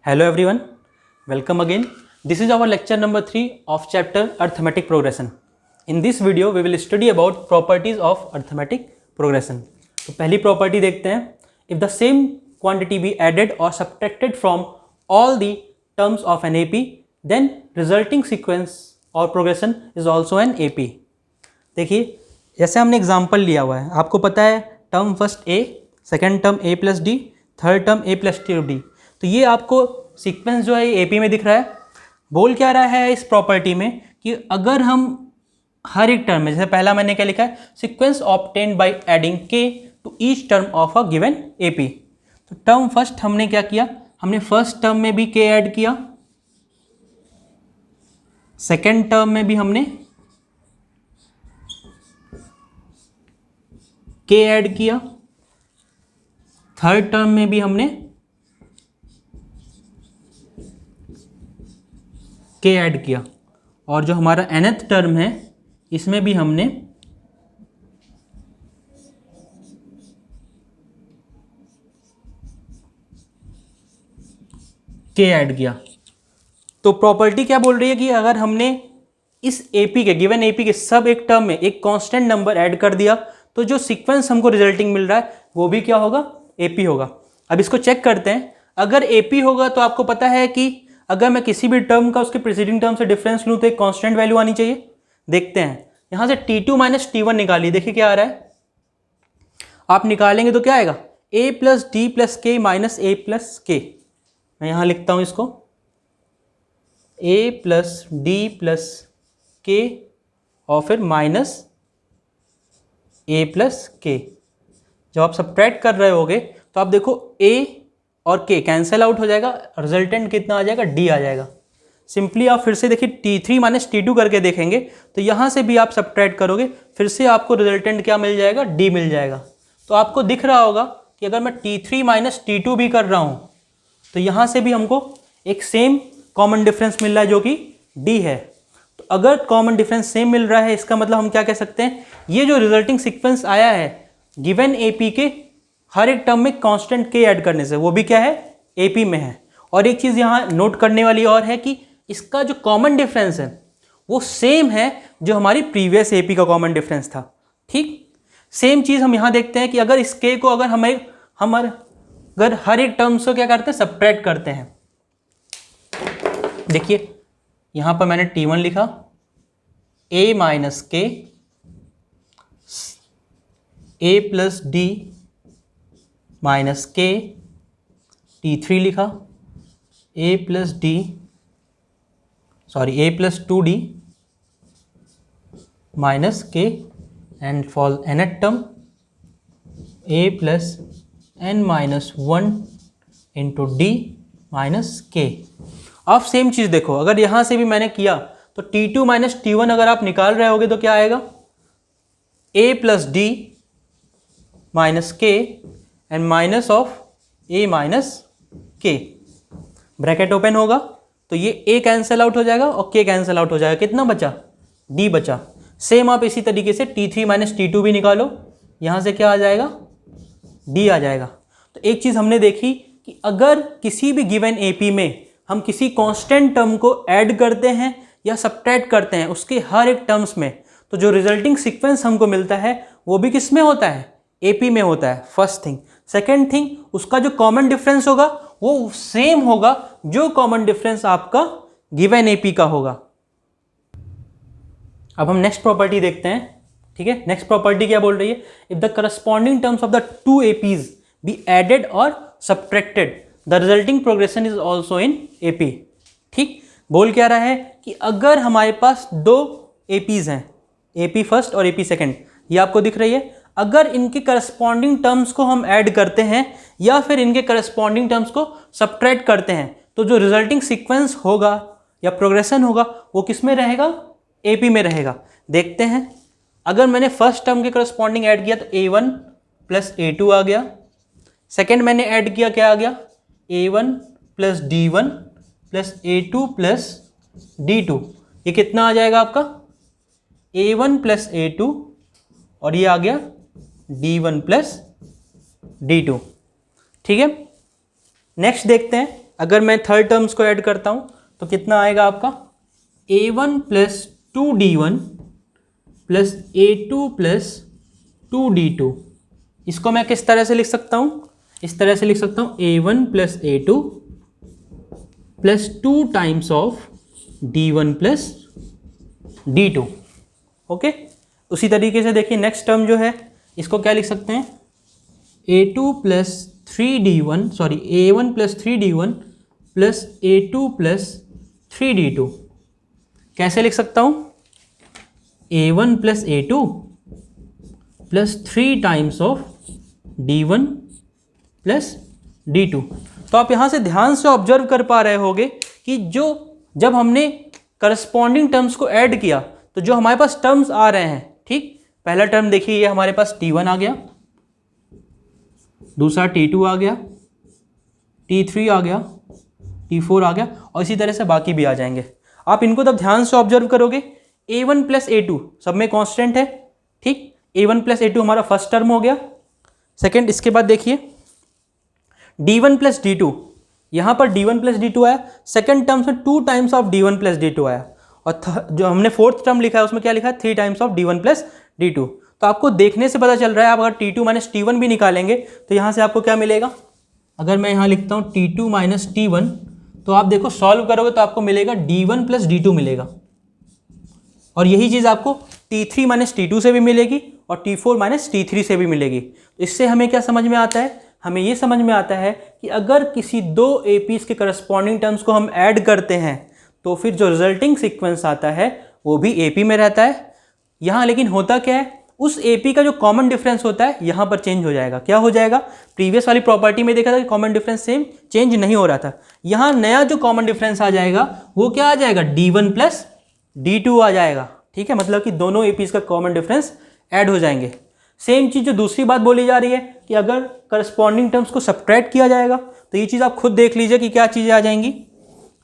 Hello everyone, welcome again. This is our lecture number 3 of chapter Arithmetic Progression. In this video we will study about properties of arithmetic progression. तो पहली property देखते हैं. If the same quantity be added or subtracted from all the terms of an AP, then resulting sequence or progression is also an AP. देखिए जैसे हमने example लिया हुआ है, आपको पता है term first A, second term A plus D, third term A plus D. तो ये आपको सीक्वेंस जो है ए पी में दिख रहा है. बोल क्या रहा है इस प्रॉपर्टी में कि अगर हम हर एक टर्म में, जैसे पहला मैंने क्या लिखा है, sequence obtained by adding k to each term of a given A P. तो टर्म फर्स्ट हमने क्या किया, हमने फर्स्ट टर्म में भी के ऐड किया, सेकेंड टर्म में भी हमने के ऐड किया, थर्ड टर्म में भी हमने के ऐड किया, और जो हमारा nth टर्म है इसमें भी हमने के ऐड किया. तो प्रॉपर्टी क्या बोल रही है कि अगर हमने इस एपी के गिवन एपी के सब एक टर्म में एक कांस्टेंट नंबर ऐड कर दिया तो जो सीक्वेंस हमको रिजल्टिंग मिल रहा है वो भी क्या होगा, एपी होगा. अब इसको चेक करते हैं. अगर एपी होगा तो आपको पता है कि अगर मैं किसी भी टर्म का उसके प्रीसीडिंग टर्म से डिफरेंस लूँ तो एक कांस्टेंट वैल्यू आनी चाहिए. देखते हैं यहाँ से T2 माइनस T1 निकालिए. देखिए क्या आ रहा है, आप निकालेंगे तो क्या आएगा, A प्लस डी प्लस के माइनस ए प्लस के. मैं यहाँ लिखता हूँ इसको, A प्लस डी प्लस के और फिर माइनस ए प्लस के. जब आप सब्ट्रैक्ट कर रहे होगे तो आप देखो A और के कैंसिल आउट हो जाएगा, रिजल्टेंट कितना आ जाएगा, डी आ जाएगा. सिंपली आप फिर से देखिए T3 माइनस T2 करके देखेंगे तो यहाँ से भी आप सब्ट्रैक्ट करोगे, फिर से आपको रिजल्टेंट क्या मिल जाएगा, डी मिल जाएगा. तो आपको दिख रहा होगा कि अगर मैं T3 माइनस T2 भी कर रहा हूँ तो यहाँ से भी हमको एक सेम कॉमन डिफरेंस मिल रहा है जो कि डी है. तो अगर कॉमन डिफरेंस सेम मिल रहा है इसका मतलब हम क्या कह सकते हैं, ये जो रिजल्टिंग सीक्वेंस आया है गिवन एपी के हर एक टर्म में कांस्टेंट के ऐड करने से, वो भी क्या है, एपी में है. और एक चीज़ यहाँ नोट करने वाली और है कि इसका जो कॉमन डिफरेंस है वो सेम है जो हमारी प्रीवियस एपी का कॉमन डिफरेंस था. ठीक सेम चीज़ हम यहाँ देखते हैं कि अगर इस के को अगर अगर हर एक टर्म से क्या करते हैं, सब्ट्रैक्ट करते हैं. देखिए यहाँ पर मैंने T1 लिखा, A minus k, A plus d minus k, T3 लिखा, A plus two d minus k, and for nth term A plus n minus 1 into d minus k. अब सेम चीज़ देखो, अगर यहाँ से भी मैंने किया तो T2 माइनस T1 अगर आप निकाल रहे होगे तो क्या आएगा, A plus d minus k and minus of A minus के. ब्रैकेट ओपन होगा तो ये A कैंसिल आउट हो जाएगा और K कैंसिल आउट हो जाएगा. कितना बचा, D बचा. सेम आप इसी तरीके से T3 माइनस T2 भी निकालो, यहाँ से क्या आ जाएगा, D आ जाएगा. तो एक चीज़ हमने देखी कि अगर किसी भी गिवन AP में हम किसी कांस्टेंट टर्म को ऐड करते हैं या सब्ट्रैक्ट करते हैं उसके हर एक टर्म्स में, तो जो रिजल्टिंग सीक्वेंस हमको मिलता है वो भी किस में होता है, एपी में होता है. First thing. सेकेंड थिंग, उसका जो कॉमन डिफरेंस होगा वो सेम होगा जो कॉमन डिफरेंस आपका गिवन एपी का होगा. अब हम नेक्स्ट प्रॉपर्टी देखते हैं. ठीक है, नेक्स्ट प्रॉपर्टी क्या बोल रही है, if the corresponding terms of the two APs be added or subtracted the resulting progression is also in AP. ठीक, बोल क्या रहा है कि अगर हमारे पास दो एपीज हैं, एपी फर्स्ट और एपी सेकेंड, ये आपको दिख रही है, अगर इनके करस्पॉन्डिंग टर्म्स को हम ऐड करते हैं या फिर इनके करस्पॉन्डिंग टर्म्स को सब्ट्रैक्ट करते हैं तो जो रिजल्टिंग सीक्वेंस होगा या प्रोग्रेशन होगा वो किस में रहेगा, एपी में रहेगा. देखते हैं, अगर मैंने फर्स्ट टर्म के करस्पॉन्डिंग ऐड किया तो A1 प्लस A2 आ गया. सेकेंड मैंने ऐड किया, क्या आ गया, A1 plus D1 plus A2 plus D2. ये कितना आ जाएगा आपका, A1 प्लस A2 और ये आ गया D1 प्लस D2. ठीक है, नेक्स्ट देखते हैं अगर मैं थर्ड टर्म्स को ऐड करता हूँ तो कितना आएगा आपका, a1 plus 2d1 plus a2 plus 2d2। इसको मैं किस तरह से लिख सकता हूँ, इस तरह से लिख सकता हूँ a1 plus a2 plus 2 times of d1 plus d2। Okay, उसी तरीके से देखिए नेक्स्ट टर्म जो है इसको क्या लिख सकते हैं, a2 plus 3d1 sorry a1 plus 3d1 plus a2 plus 3d2। कैसे लिख सकता हूँ, a1 plus a2 plus 3 times of d1 plus d2। तो आप यहाँ से ध्यान से ऑब्जर्व कर पा रहे होगे कि जब हमने करस्पॉन्डिंग टर्म्स को ऐड किया तो जो हमारे पास टर्म्स आ रहे हैं, ठीक, पहला टर्म देखिए ये हमारे पास t1 आ गया, दूसरा t2 आ गया, t3 आ गया, t4 आ गया, और इसी तरह से बाकी भी आ जाएंगे। आप इनको तब ध्यान से ऑब्जर्व करोगे, a1 प्लस a2 सब में कांस्टेंट है, ठीक, a1 प्लस a2 हमारा फर्स्ट टर्म हो गया। सेकंड, इसके बाद देखिए d1 प्लस d2, यहाँ पर d1 प्लस d2 आया, सेकंड टर्म्स में 2 times of d1 plus d2 आया, और जो हमने फोर्थ टर्म लिखा है उसमें क्या लिखा है, 3 times of d1 plus d2। तो आपको देखने से पता चल रहा है, आप अगर t2 माइनस t1 भी निकालेंगे तो यहाँ से आपको क्या मिलेगा, अगर मैं यहाँ लिखता हूँ t2 माइनस t1, तो आप देखो सॉल्व करोगे तो आपको मिलेगा d1 प्लस d2 मिलेगा, और यही चीज़ आपको t3 माइनस t2 से भी मिलेगी और t4 माइनस t3 से भी मिलेगी। तो इससे हमें क्या समझ में आता है, हमें ये समझ में आता है कि अगर किसी दो एपीज के करस्पॉन्डिंग टर्म्स को हम ऐड करते हैं तो फिर जो रिजल्टिंग सीक्वेंस आता है वो भी एपी में रहता है। यहाँ लेकिन होता क्या है, उस एपी का जो कॉमन डिफरेंस होता है यहाँ पर चेंज हो जाएगा। क्या हो जाएगा, प्रीवियस वाली प्रॉपर्टी में देखा था कि कॉमन डिफरेंस सेम चेंज नहीं हो रहा था, यहाँ नया जो कॉमन डिफरेंस आ जाएगा वो क्या आ जाएगा, d1 प्लस d2 आ जाएगा। ठीक है, मतलब कि दोनों एपीज का कॉमन डिफरेंस ऐड हो जाएंगे। सेम चीज़ जो दूसरी बात बोली जा रही है कि अगर करस्पॉन्डिंग टर्म्स को सब्ट्रैक्ट किया जाएगा तो ये चीज़ आप खुद देख लीजिए कि क्या चीज़ें आ जाएंगी।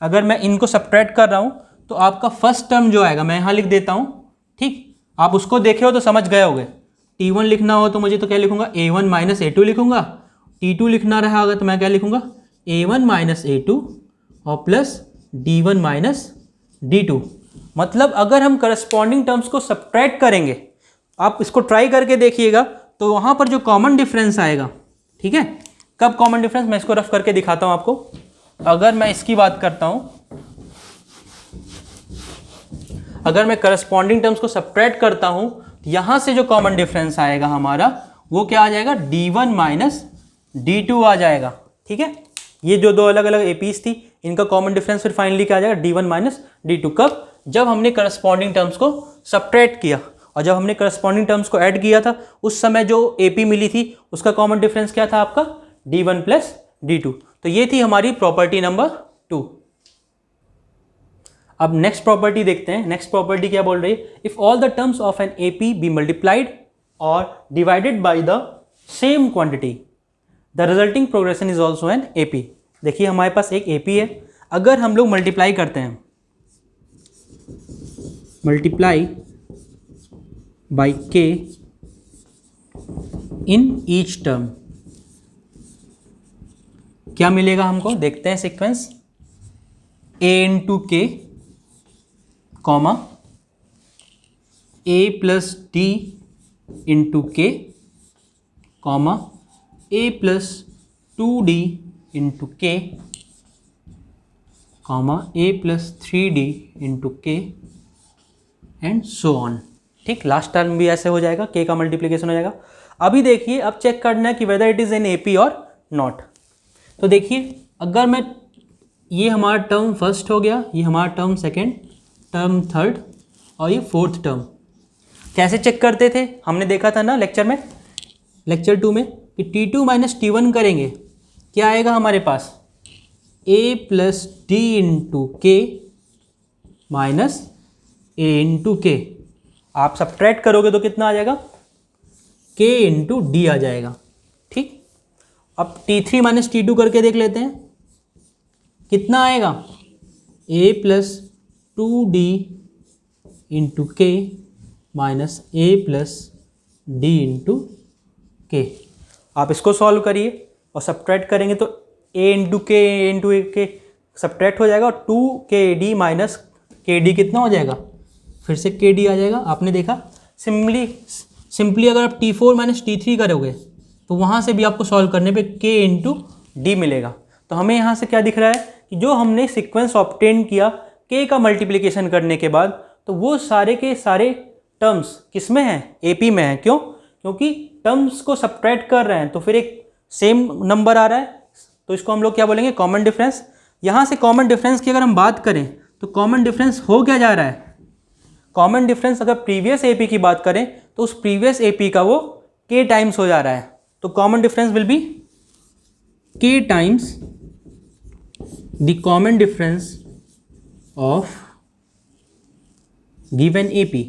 अगर मैं इनको सब्ट्रैक्ट कर रहा हूँ तो आपका फर्स्ट टर्म जो आएगा मैं यहाँ लिख देता हूँ, ठीक, आप उसको देखे हो तो समझ गए होगे। t1 लिखना हो तो मुझे तो क्या लिखूंगा, a1 माइनस a2 लिखूंगा। t2 लिखना रहा होगा तो मैं क्या लिखूंगा, a1 माइनस a2 और प्लस d1 माइनस d2। मतलब अगर हम करस्पॉन्डिंग टर्म्स को सब्ट्रैक्ट करेंगे, आप इसको ट्राई करके देखिएगा, तो वहाँ पर जो कॉमन डिफरेंस आएगा, ठीक है, कब कॉमन डिफरेंस, मैं इसको रफ करके दिखाता हूँ आपको। अगर मैं इसकी बात करता हूँ, अगर मैं करस्पॉन्डिंग टर्म्स को सब्ट्रैक्ट करता हूँ, यहाँ से जो कॉमन डिफरेंस आएगा हमारा वो क्या आ जाएगा, d1 माइनस d2 आ जाएगा। ठीक है, ये जो दो अलग अलग एपीज थी इनका कॉमन डिफरेंस फिर फाइनली क्या आ जाएगा, d1 माइनस d2। कब, जब हमने करस्पॉन्डिंग टर्म्स को सब्ट्रैक्ट किया, और जब हमने करस्पॉन्डिंग टर्म्स को ऐड किया था उस समय जो एपी मिली थी उसका कॉमन डिफरेंस क्या था आपका, d1 प्लस d2। तो ये थी हमारी प्रॉपर्टी नंबर 2। अब नेक्स्ट प्रॉपर्टी देखते हैं। नेक्स्ट प्रॉपर्टी क्या बोल रही है, if all the terms of an AP be multiplied or divided by the same quantity the resulting progression is also an AP. देखिए हमारे पास एक एपी है, अगर हम लोग मल्टीप्लाई करते हैं, multiply by k in each term, क्या मिलेगा हमको, देखते हैं sequence, a into k comma a plus d into k comma a plus 2d into k comma a plus 3d into k and so on. ठीक, last term भी ऐसे हो जाएगा, k का मल्टीप्लिकेशन हो जाएगा। अभी देखिए, अब चेक करना है कि whether it is an AP और नॉट। तो देखिए, अगर मैं, ये हमारा टर्म फर्स्ट हो गया, ये हमारा टर्म सेकंड, टर्म थर्ड और ये फोर्थ टर्म। कैसे चेक करते थे, हमने देखा था ना लेक्चर में, लेक्चर 2 में, कि t2 माइनस t1 करेंगे, क्या आएगा हमारे पास, a प्लस डी इंटू के माइनस a इंटू के। आप सब्ट्रैक्ट करोगे तो कितना आ जाएगा, k इंटू डी आ जाएगा। ठीक, अब t3 माइनस t2 करके देख लेते हैं, कितना आएगा, a प्लस 2d इंटू के minus a plus d into के। आप इसको सॉल्व करिए और सब्ट्रैक्ट करेंगे तो ए इंटू के सब्ट्रैक्ट हो जाएगा और 2kd माइनस kd कितना हो जाएगा, फिर से kd आ जाएगा। आपने देखा सिंपली अगर आप T4 माइनस T3 करोगे तो वहाँ से भी आपको सॉल्व करने पे k इंटू डी मिलेगा। तो हमें यहाँ से क्या दिख रहा है कि जो हमने सीक्वेंस ऑब्टेन किया k का मल्टीप्लिकेशन करने के बाद, तो वो सारे के सारे टर्म्स किस में हैं, AP में हैं। क्यों? क्योंकि टर्म्स को सब्ट्रैक्ट कर रहे हैं तो फिर एक सेम नंबर आ रहा है, तो इसको हम लोग क्या बोलेंगे, कॉमन डिफरेंस। यहाँ से कॉमन डिफरेंस की अगर हम बात करें तो कॉमन डिफरेंस हो क्या जा रहा है, कॉमन डिफरेंस अगर प्रीवियस AP की बात करें तो उस प्रीवियस AP का वो k टाइम्स हो जा रहा है। तो common difference will be k times the common difference of given AP।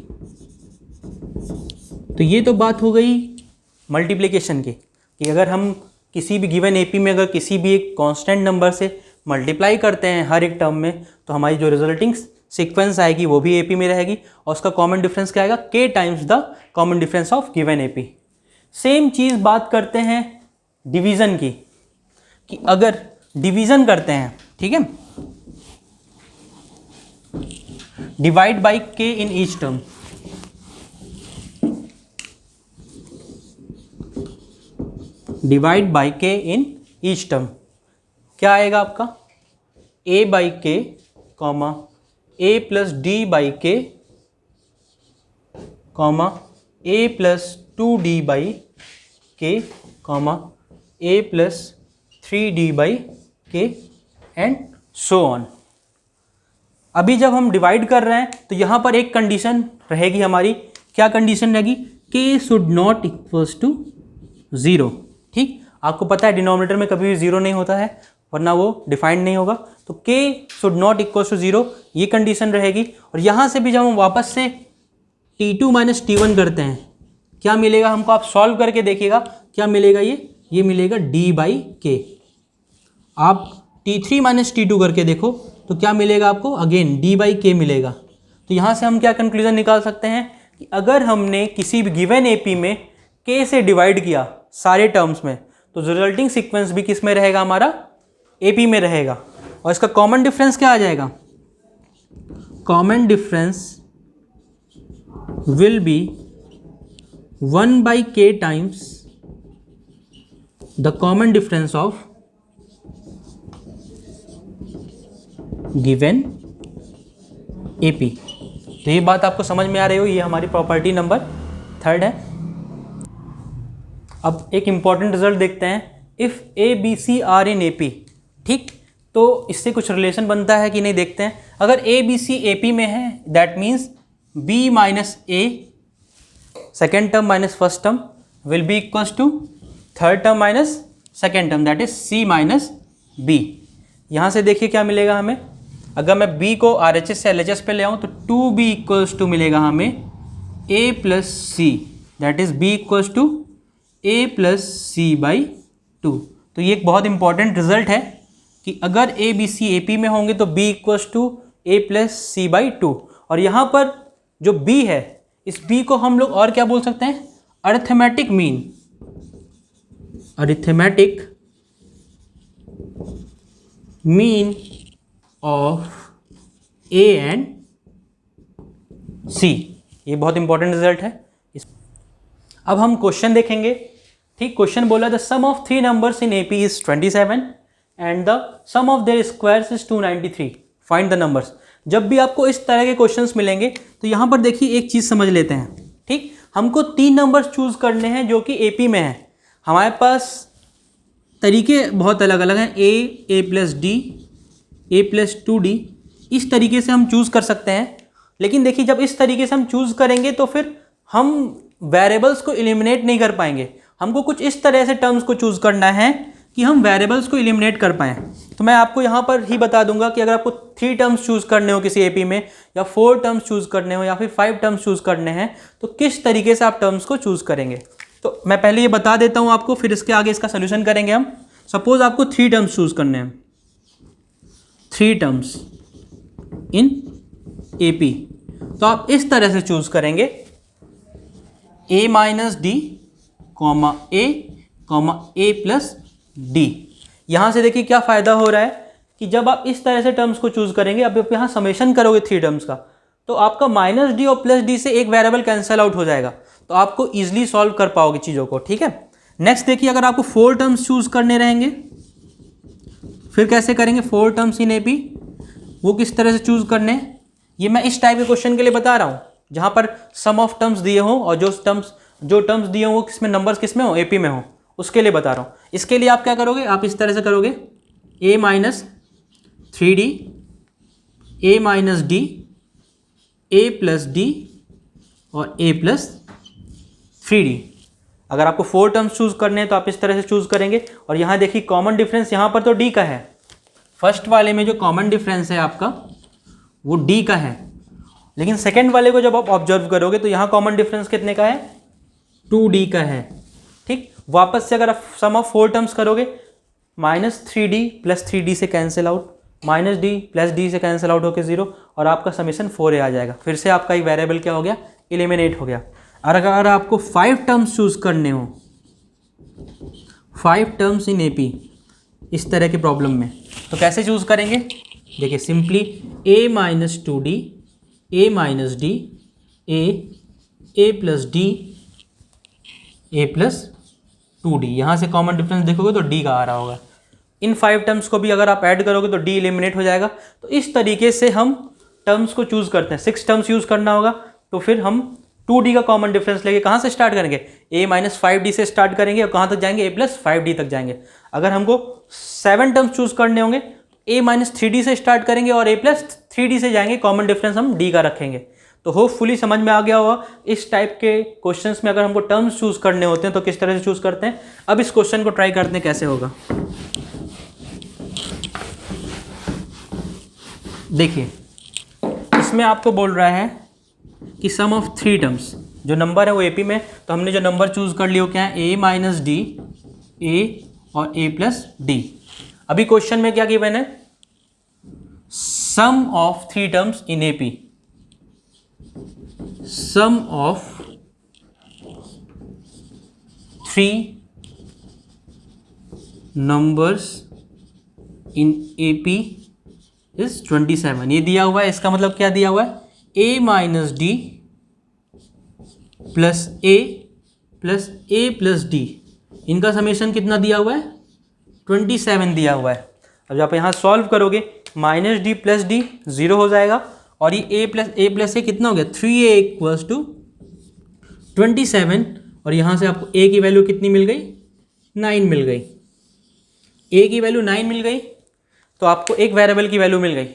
तो ये तो बात हो गई मल्टीप्लिकेशन की, कि अगर हम किसी भी गिवन AP में अगर किसी भी एक कांस्टेंट नंबर से मल्टीप्लाई करते हैं हर एक टर्म में, तो हमारी जो रिजल्टिंग सीक्वेंस आएगी वो भी AP में रहेगी और उसका कॉमन डिफरेंस क्या आएगा, k times the common difference of given AP। Same चीज़ बात करते हैं डिवीज़न की, कि अगर डिवीज़न करते हैं, ठीक है, divide by k in each term, divide by k in each term, क्या आएगा आपका, a by k comma a plus d by k comma a plus 2d by k comma a plus 3d by k and so on. अभी जब हम divide कर रहे हैं तो यहाँ पर एक कंडीशन रहेगी हमारी, क्या कंडीशन रहेगी, k should not equals to 0। ठीक, आपको पता है डिनोमिनेटर में कभी भी 0 नहीं होता है, वरना वो डिफाइंड नहीं होगा। तो k should not equals to 0 ये कंडीशन रहेगी। और यहाँ से भी जब हम वापस से T2 माइनस T1 करते हैं, क्या मिलेगा हमको, आप सॉल्व करके देखिएगा क्या मिलेगा, ये मिलेगा d बाई के। आप T3 माइनस T2 करके देखो तो क्या मिलेगा आपको, अगेन d बाई के मिलेगा। तो यहाँ से हम क्या कंक्लूजन निकाल सकते हैं कि अगर हमने किसी भी गिवन AP में k से डिवाइड किया सारे टर्म्स में, तो रिजल्टिंग सीक्वेंस भी किस में रहेगा, हमारा AP में रहेगा। और इसका कॉमन डिफरेंस क्या आ जाएगा, common difference will be 1 by k times the common difference of given AP। तो ये बात आपको समझ में आ रही हो, ये हमारी प्रॉपर्टी नंबर 3 है। अब एक इंपॉर्टेंट रिजल्ट देखते हैं, if A B C are in AP। ठीक, तो इससे कुछ रिलेशन बनता है कि नहीं देखते हैं। अगर A B C AP में है that means B minus A second term minus first term will be equals to third term minus second term that is C minus B। यहाँ से देखिए क्या मिलेगा हमें, अगर मैं B को RHS से LHS पे ले आऊँ तो 2B इक्वल्स टू मिलेगा हमें A plus C that is B equals to A plus C by 2। तो ये एक बहुत इंपॉर्टेंट रिजल्ट है कि अगर A B C AP में होंगे तो B equals to A plus C by 2। और यहाँ पर जो B है, इस B को हम लोग और क्या बोल सकते हैं, arithmetic mean, arithmetic mean of A and C। ये बहुत इंपॉर्टेंट रिजल्ट है। अब हम क्वेश्चन देखेंगे। ठीक, क्वेश्चन बोला the sum of 3 numbers in AP is 27 and the sum of their squares is 293, find the numbers. जब भी आपको इस तरह के क्वेश्चंस मिलेंगे तो यहाँ पर देखिए एक चीज़ समझ लेते हैं। ठीक, हमको 3 नंबर्स चूज करने हैं जो कि AP में है। हमारे पास तरीके बहुत अलग अलग हैं, A plus D, A plus 2D, इस तरीके से हम चूज़ कर सकते हैं। लेकिन देखिए जब इस तरीके से हम चूज़ करेंगे तो फिर हम वेरिएबल्स को एलिमिनेट नहीं कर पाएंगे। हमको कुछ इस तरह से टर्म्स को चूज़ करना है कि हम वेरिएबल्स को एलिमिनेट कर पाएँ। तो मैं आपको यहाँ पर ही बता दूंगा कि अगर आपको 3 टर्म्स चूज़ करने हो किसी AP में, या 4 टर्म्स चूज़ करने हो, या फिर 5 टर्म्स चूज़ करने हैं, तो किस तरीके से आप टर्म्स को चूज़ करेंगे। तो मैं पहले ये बता देता हूँ आपको, फिर इसके आगे इसका सोल्यूशन करेंगे हम। सपोज आपको 3 टर्म्स चूज़ करने हैं, 3 टर्म्स इन AP, तो आप इस तरह से चूज़ करेंगे A minus D comma A comma A plus D। यहाँ से देखिए क्या फ़ायदा हो रहा है कि जब आप इस तरह से टर्म्स को चूज़ करेंगे, अब आप यहाँ समेशन करोगे 3 टर्म्स का, तो आपका माइनस डी और प्लस डी से एक वेरिएबल कैंसिल आउट हो जाएगा, तो आपको ईजिली सॉल्व कर पाओगे चीज़ों को। ठीक है, नेक्स्ट देखिए, अगर आपको 4 टर्म्स चूज़ करने रहेंगे फिर कैसे करेंगे? 4 टर्म्स इन एपी, वो किस तरह से चूज़ करने, ये मैं इस टाइप के क्वेश्चन के लिए बता रहा हूँ जहाँ पर सम ऑफ टर्म्स दिए हों और जो टर्म्स दिए हों वो किसमें, नंबर्स किसमें हो, एपी में हो, उसके लिए बता रहा हूँ। इसके लिए आप क्या करोगे, आप इस तरह से करोगे a minus 3d, a minus d, a plus D और a प्लस 3d। अगर आपको 4 टर्म्स चूज़ करने हैं तो आप इस तरह से चूज़ करेंगे। और यहाँ देखिए कॉमन डिफरेंस यहाँ पर तो d का है, फर्स्ट वाले में जो कॉमन डिफरेंस है आपका वो d का है, लेकिन सेकंड वाले को जब आप ऑब्जर्व करोगे तो यहाँ कॉमन डिफरेंस कितने का है, 2d का है। ठीक, वापस से अगर आप सम ऑफ 4 टर्म्स करोगे, माइनस 3d प्लस 3d से cancel out, minus D plus D से कैंसिल आउट होकर 0, और आपका समेशन 4a आ जाएगा। फिर से आपका एक वेरिएबल क्या हो गया, एलिमिनेट हो गया। और अगर आपको 5 टर्म्स चूज़ करने हो, 5 टर्म्स इन एपी इस तरह की प्रॉब्लम में, तो कैसे चूज़ करेंगे? देखिए simply a minus 2d, a minus d, a plus D, a plus 2d, यहाँ से कॉमन डिफरेंस देखोगे तो d का आ रहा होगा। इन 5 टर्म्स को भी अगर आप ऐड करोगे तो d एलिमिनेट हो जाएगा। तो इस तरीके से हम टर्म्स को चूज़ करते हैं। 6 टर्म्स यूज़ करना होगा तो फिर हम 2d का कॉमन डिफरेंस लेके कहाँ से स्टार्ट करेंगे, a माइनस 5d से स्टार्ट करेंगे और कहाँ तक जाएंगे, a प्लस 5d तक जाएंगे। अगर हमको 7 टर्म्स चूज़ करने होंगे, a माइनस 3d से स्टार्ट करेंगे और a प्लस 3d से जाएंगे, कॉमन डिफरेंस हम d का रखेंगे। तो होपफुली समझ में आ गया होगा इस टाइप के क्वेश्चंस में अगर हमको टर्म्स चूज़ करने होते हैं तो किस तरह से चूज़ करते हैं। अब इस क्वेश्चन को ट्राई करते हैं कैसे होगा। देखिए इसमें आपको बोल रहा है कि सम ऑफ 3 टर्म्स, जो नंबर है वो एपी में, तो हमने जो नंबर चूज़ कर लिया क्या है, a माइनस डी, a और a प्लस डी। अभी क्वेश्चन में क्या गिवन है, sum of 3 terms in AP, sum of 3 numbers in AP is 27। ये दिया हुआ है, इसका मतलब क्या दिया हुआ है, a minus D plus a plus a plus D, इनका समेशन कितना दिया हुआ है, 27 दिया हुआ है। अब जब आप यहाँ सॉल्व करोगे, माइनस डी प्लस डी 0 हो जाएगा और ये a प्लस a कितना हो गया, 3a इक्वल्स टू 27। और यहाँ से आपको a की वैल्यू कितनी मिल गई, 9 मिल गई। a की वैल्यू 9 मिल गई तो आपको एक वेरिएबल की वैल्यू मिल गई।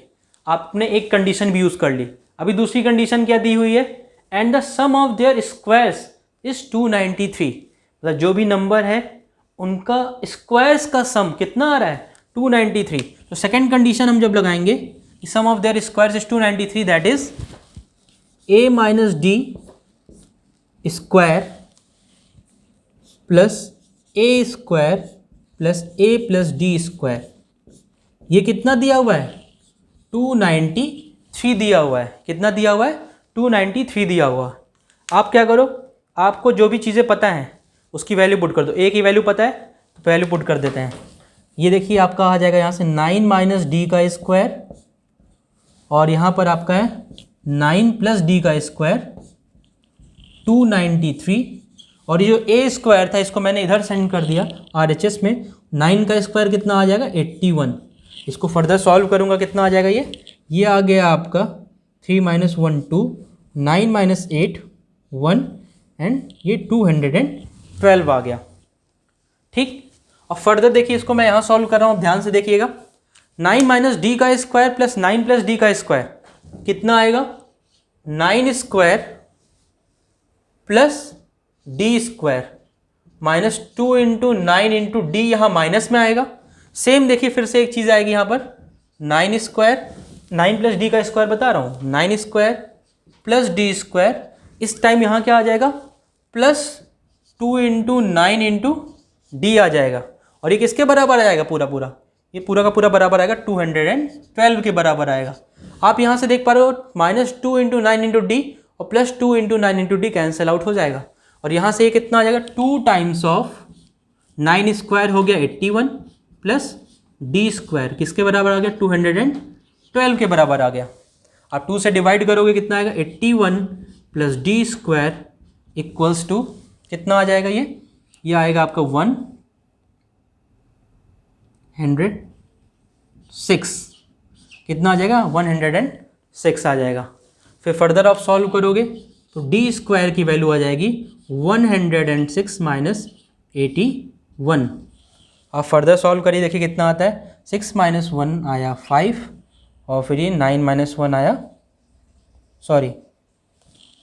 आपने एक कंडीशन भी यूज़ कर ली। अभी दूसरी कंडीशन क्या दी हुई है, and the sum of their squares is 293। मतलब जो भी नंबर है उनका स्क्वायर्स का सम कितना आ रहा है, 293। तो सेकेंड कंडीशन हम जब लगाएंगे, sum of their squares is 293, that is a minus d square plus a square plus a plus d square. ये कितना दिया हुआ है, 293 दिया हुआ है। कितना दिया हुआ है, 293 दिया हुआ। आप क्या करो, आपको जो भी चीज़ें पता हैं उसकी वैल्यू पुट कर दो। a की वैल्यू पता है तो वैल्यू पुट कर देते हैं। ये देखिए आपका आ जाएगा यहाँ से 9 माइनस डी का स्क्वायर, और यहाँ पर आपका है 9 प्लस डी का स्क्वायर 293। और ये जो a स्क्वायर था इसको मैंने इधर सेंड कर दिया RHS में। 9 का स्क्वायर कितना आ जाएगा, 81। इसको फर्दर सॉल्व करूँगा, कितना आ जाएगा ये आ गया आपका 3 माइनस 1 2, 9 माइनस 8 1 एंड ये 212 आ गया। ठीक, और फर्दर देखिए इसको मैं यहाँ सॉल्व कर रहा हूँ, ध्यान से देखिएगा। 9 माइनस डी का स्क्वायर प्लस 9 प्लस डी का स्क्वायर कितना आएगा, 9 square plus d square minus 2 into 9 into D, यहाँ माइनस में आएगा। सेम देखिए फिर से एक चीज़ आएगी यहाँ पर, 9 स्क्वायर, 9 प्लस डी का स्क्वायर बता रहा हूँ, 9 स्क्वायर प्लस डी स्क्वायर। इस टाइम यहाँ क्या आ जाएगा, प्लस 2 इंटू 9 इंटू डी आ जाएगा। और ये किसके बराबर आ जाएगा, पूरा ये पूरा का पूरा बराबर आएगा 212 के बराबर आएगा। आप यहाँ से देख पा रहे हो, माइनस 2 इंटू 9 इंटू डी और plus 2 into 9 into D cancel out हो जाएगा। और यहाँ से ये कितना आ जाएगा, 2 टाइम्स ऑफ 9 स्क्वायर हो गया 81 प्लस डी स्क्वायर किसके बराबर आ गया, 212 के बराबर आ गया। आप 2 से डिवाइड करोगे कितना आएगा, 81 plus d square equals to कितना आ जाएगा, ये आएगा आपका 106। कितना आ जाएगा, 106 आ जाएगा। फिर फर्दर आप सॉल्व करोगे तो डी स्क्वायर की वैल्यू आ जाएगी 106 माइनस 81। आप फर्दर सॉल्व करिए, देखिए कितना आता है, 6 माइनस 1 आया 5 और फिर ये 9 माइनस 1 आया, सॉरी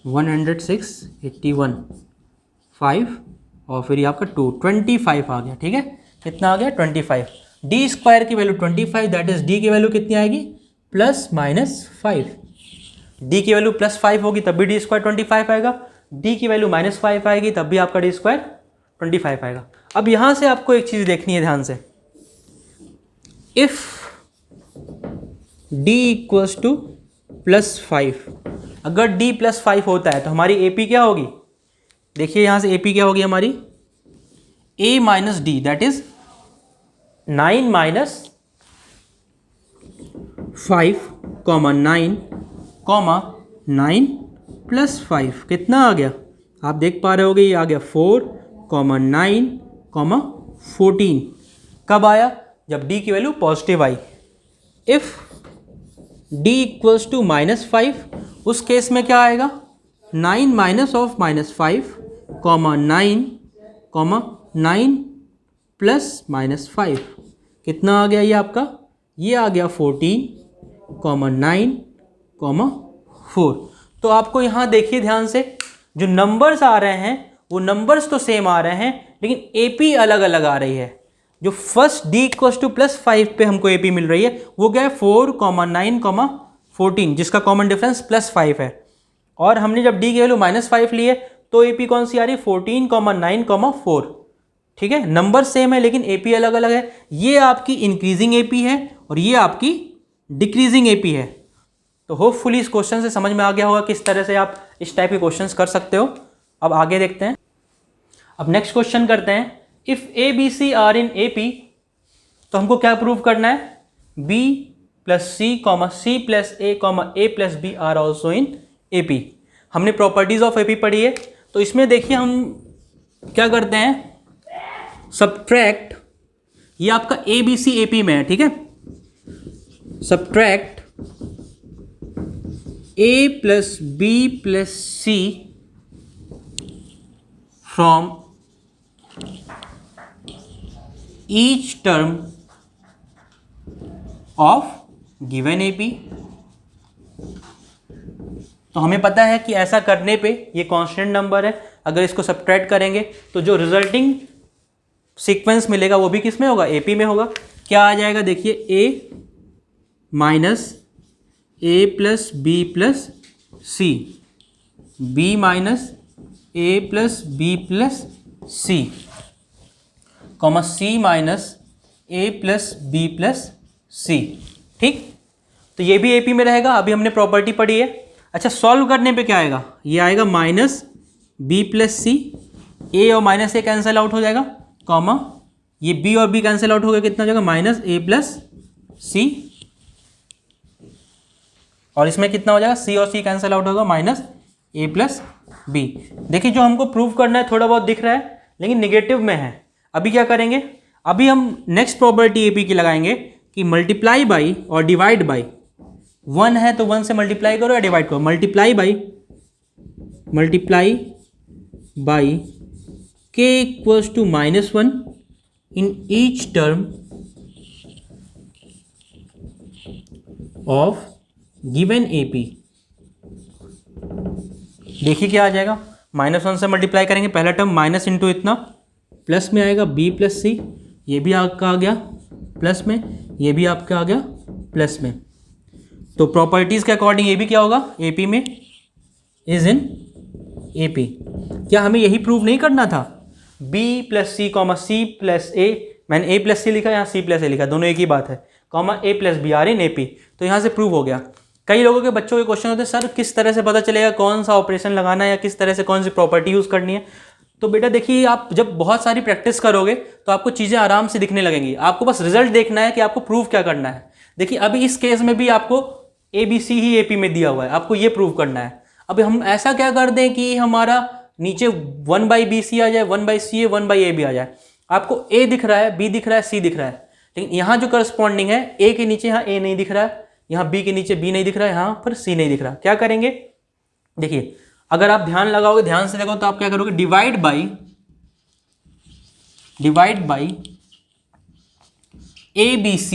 106, 81, 5 और फिर ये आपका 25 आ गया। ठीक है, कितना आ गया, 25। डी स्क्वायर की वैल्यू 25, दैट इज डी की वैल्यू कितनी आएगी, प्लस माइनस 5। डी की वैल्यू प्लस 5 होगी तब भी डी स्क्वायर 25 आएगा, डी की वैल्यू माइनस 5 आएगी तब भी आपका डी स्क्वायर 25 आएगा। अब यहाँ से आपको एक चीज़ देखनी है ध्यान से, if d equals two plus 5, अगर d प्लस 5 होता है तो हमारी AP क्या होगी, देखिए यहाँ से AP क्या होगी हमारी, a minus D, that is 9 minus 5 comma 9 comma 9 plus 5 कितना आ गया, आप देख पा रहे होगे ये आ गया 4 कॉमा 9 कॉमा 14। कब आया, जब d की वैल्यू पॉजिटिव आई। If d equals to minus 5, उस केस में क्या आएगा, 9 minus of minus 5 comma 9 comma 9 plus minus 5 कितना आ गया, ये आपका ये आ गया 14 कॉमा 9 कॉमा 4। तो आपको यहाँ देखिए ध्यान से, जो नंबर्स आ रहे हैं वो नंबर्स तो सेम आ रहे हैं लेकिन AP अलग अलग आ रही है। जो first d equals two plus 5 पे हमको AP मिल रही है वो क्या है, 4 कॉमा 9 कॉमा 14, जिसका कॉमन डिफरेंस प्लस 5 है। और हमने जब d की वैल्यू माइनस 5 ली है तो AP कौन सी आ रही है, 14 कॉमा 9 कॉमा 4। ठीक है, नंबर सेम है लेकिन AP अलग अलग है। ये आपकी इंक्रीजिंग AP है और ये आपकी डिक्रीजिंग AP है। तो होपफुली इस क्वेश्चन से समझ में आ गया होगा किस तरह से आप इस टाइप के क्वेश्चंस कर सकते हो। अब आगे देखते हैं, अब नेक्स्ट क्वेश्चन करते हैं, if A B C are in AP, तो हमको क्या प्रूव करना है, B plus C comma C plus A comma A plus B are also in AP। हमने प्रॉपर्टीज ऑफ AP पढ़ी है, तो इसमें देखिए हम क्या करते हैं, सब्ट्रैक्ट, ये आपका ABC AP में है, ठीक है, subtract A plus B plus C from each term of given AP। तो हमें पता है कि ऐसा करने पे ये कांस्टेंट नंबर है, अगर इसको सब्ट्रैक्ट करेंगे तो जो रिजल्टिंग सीक्वेंस मिलेगा वो भी किस में होगा, AP में होगा। क्या आ जाएगा, देखिए A minus A plus B plus c, B minus A plus B plus C comma C minus A plus B plus c. ठीक, तो ये भी AP में रहेगा, अभी हमने प्रॉपर्टी पढ़ी है। अच्छा, सॉल्व करने पे क्या आएगा, ये आएगा minus B plus C, A और माइनस A कैंसिल आउट हो जाएगा, कॉमा ये B और B कैंसिल आउट हो गया, कितना हो जाएगा, माइनस A प्लस सी, और इसमें कितना हो जाएगा, C और C कैंसिल आउट होगा, माइनस A प्लस बी। देखिए जो हमको प्रूव करना है थोड़ा बहुत दिख रहा है लेकिन निगेटिव में है। अभी क्या करेंगे, अभी हम नेक्स्ट प्रॉपर्टी AP की लगाएंगे कि मल्टीप्लाई बाई और डिवाइड बाई, 1 है तो 1 से मल्टीप्लाई करो या डिवाइड करो, multiply by k equals to -1 in each term of given AP। देखिए क्या आ जाएगा, -1 से मल्टीप्लाई करेंगे, पहला टर्म माइनस इंटू इतना, प्लस में आएगा B प्लस सी, ये भी आपका आ गया प्लस में, ये भी आपका आ गया प्लस में। तो प्रॉपर्टीज़ के अकॉर्डिंग ये भी क्या होगा, AP में, इज इन AP। क्या हमें यही प्रूव नहीं करना था, B plus C comma C plus A, मैंने A प्लस सी लिखा, यहाँ C प्लस A लिखा, दोनों एक ही बात है, comma A plus B are in AP। तो यहाँ से प्रूव हो गया। कई लोगों के बच्चों के क्वेश्चन होते हैं, सर किस तरह से पता चलेगा कौन सा ऑपरेशन लगाना है या किस तरह से कौन सी प्रॉपर्टी यूज़ करनी है। तो बेटा देखिए, आप जब बहुत सारी प्रैक्टिस करोगे तो आपको चीज़ें आराम से दिखने लगेंगी, आपको बस रिजल्ट देखना है कि आपको प्रूव क्या करना है। देखिए अभी इस केस में भी आपको ABC ही AP में दिया हुआ है, आपको ये प्रूव करना है। अब हम ऐसा क्या कर दें कि हमारा नीचे 1/BC आ जाए, 1/CA, 1/AB आ जाए। आपको A दिख रहा है, B दिख रहा है, C दिख रहा है, लेकिन यहाँ जो करस्पॉन्डिंग है A के नीचे यहाँ A नहीं दिख रहा है, यहाँ B के नीचे B नहीं दिख रहा है, यहाँ पर C नहीं दिख रहा। क्या करेंगे, देखिए अगर आप ध्यान लगाओगे, ध्यान से देखो तो आप क्या करोगे, divide by ABC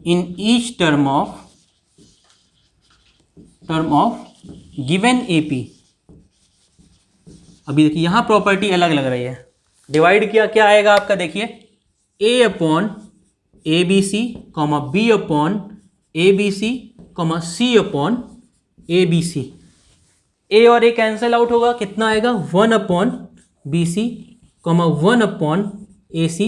in each term of given AP। अभी देखिए यहां प्रॉपर्टी अलग लग रही है, डिवाइड किया क्या आएगा आपका, देखिए A/ABC, B/ABC, C/ABC। A और A कैंसिल आउट होगा, कितना आएगा 1/BC, 1/AC,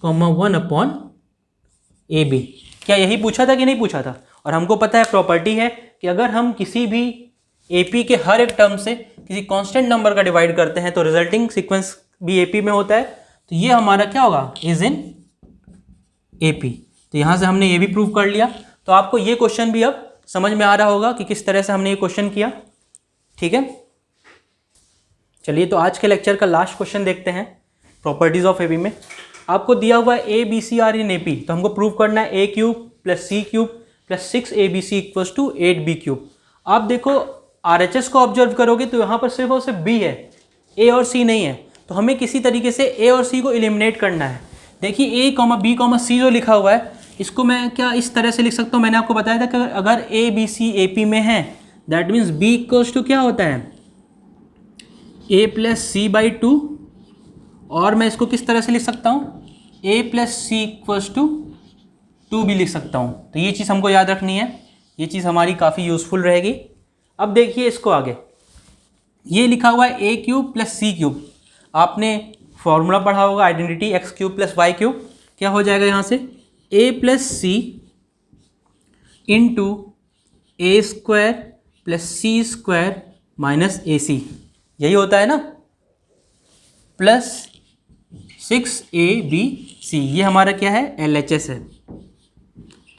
1/AB। क्या यही पूछा था कि नहीं पूछा था? और हमको पता है प्रॉपर्टी है कि अगर हम किसी भी AP के हर एक टर्म से किसी कांस्टेंट नंबर का डिवाइड करते हैं तो रिजल्टिंग सीक्वेंस भी AP में होता है। तो ये हमारा क्या होगा, इज इन AP। तो यहाँ से हमने ये भी प्रूव कर लिया। तो आपको ये क्वेश्चन भी अब समझ में आ रहा होगा कि किस तरह से हमने ये क्वेश्चन किया। ठीक है, चलिए तो आज के लेक्चर का लास्ट क्वेश्चन देखते हैं प्रॉपर्टीज ऑफ AP में। आपको दिया हुआ है ABC आर इन AP, तो हमको प्रूव करना है A³ + C³ + 6ABC = 8B³। आप देखो RHS को ऑब्जर्व करोगे तो यहाँ पर सिर्फ और सिर्फ B है, A और C नहीं है। तो हमें किसी तरीके से A और C को एलिमिनेट करना है। देखिए A, B, C जो लिखा हुआ है, इसको मैं क्या इस तरह से लिख सकता हूँ, मैंने आपको बताया था कि अगर ABC AP में है दैट मीन्स B = क्या होता है, A + C/2। और मैं इसको किस तरह से लिख सकता हूँ, A + C = 2 भी लिख सकता हूँ। तो ये चीज़ हमको याद रखनी है, ये चीज़ हमारी काफ़ी यूज़फुल रहेगी। अब देखिए इसको आगे, ये लिखा हुआ है A³ + C³। आपने फॉर्मूला पढ़ा होगा आइडेंटिटी x³ + y³। क्या हो जाएगा यहाँ से, A + C × A² + C² - AC, यही होता है ना, प्लस 6ABC। ये हमारा क्या है, LHS है,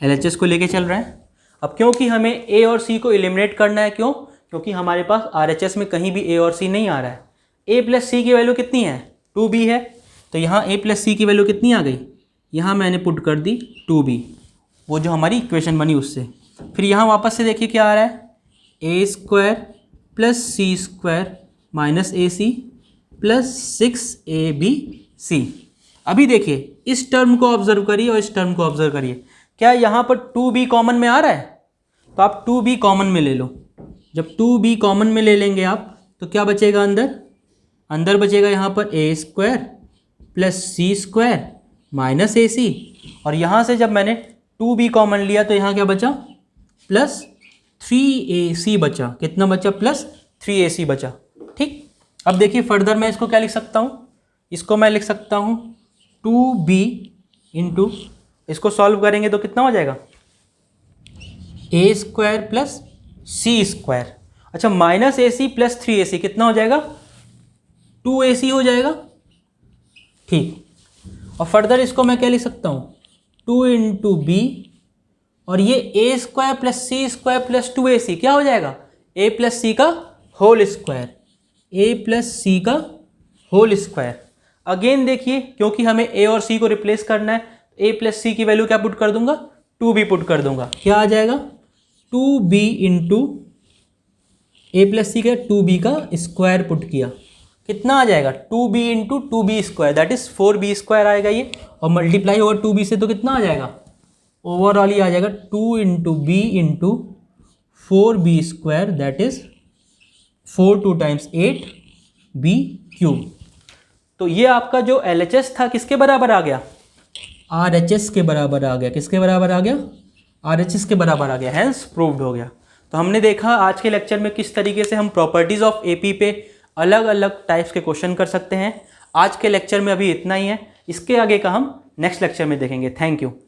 LHS को लेके चल रहा है। अब क्योंकि हमें A और C को एलिमिनेट करना है, क्यों, क्योंकि हमारे पास RHS में कहीं भी A और C नहीं आ रहा है। A + C की वैल्यू कितनी है, 2B है, तो यहाँ A + C की वैल्यू कितनी आ गई, यहाँ मैंने पुट कर दी 2B, वो जो हमारी इक्वेशन बनी उससे। फिर यहाँ वापस से देखिए क्या आ रहा है, A² + C² - AC + 6ABC। अभी देखिए इस टर्म को ऑब्जर्व करिए और इस टर्म को ऑब्जर्व करिए, क्या यहाँ पर 2B कॉमन में आ रहा है, तो आप 2B कॉमन में ले लो। जब 2B कॉमन में ले लेंगे आप तो क्या बचेगा, अंदर बचेगा यहाँ पर A² + C² - AC। और यहाँ से जब मैंने 2B कॉमन लिया तो यहाँ क्या बचा, +3AC बचा। कितना बचा, +3AC बचा। ठीक, अब देखिए फर्दर मैं इसको क्या लिख सकता हूँ, इसको मैं लिख सकता हूँ 2B × इसको सॉल्व करेंगे तो कितना हो जाएगा, A² + C²। अच्छा, -AC + 3AC कितना हो जाएगा, 2AC हो जाएगा। ठीक, और फर्दर इसको मैं क्या लिख सकता हूँ, 2 × B, और ये A² + C² + 2AC क्या हो जाएगा, A + C का होल स्क्वायर, A + C का होल स्क्वायर। अगेन देखिए क्योंकि हमें A और C को रिप्लेस करना है, A + C की वैल्यू क्या पुट कर दूंगा, 2B पुट कर दूंगा। क्या आ जाएगा, 2B × A + C का 2B का स्क्वायर पुट किया, कितना आ जाएगा, 2B × 2B² that is 4B² आएगा ये, और मल्टीप्लाई ओवर 2B से तो कितना आ जाएगा, ओवरऑल ये आ जाएगा 2 × B × 4B² that is 4 2 × 8B³। तो ये आपका जो LHS था किसके बराबर आ गया, RHS के बराबर आ गया। किसके बराबर आ गया, RHS के बराबर आ गया, हैंस प्रूव्ड हो गया। तो हमने देखा आज के लेक्चर में किस तरीके से हम प्रॉपर्टीज़ ऑफ AP पे अलग अलग टाइप्स के क्वेश्चन कर सकते हैं। आज के लेक्चर में अभी इतना ही है, इसके आगे का हम नेक्स्ट लेक्चर में देखेंगे। Thank you.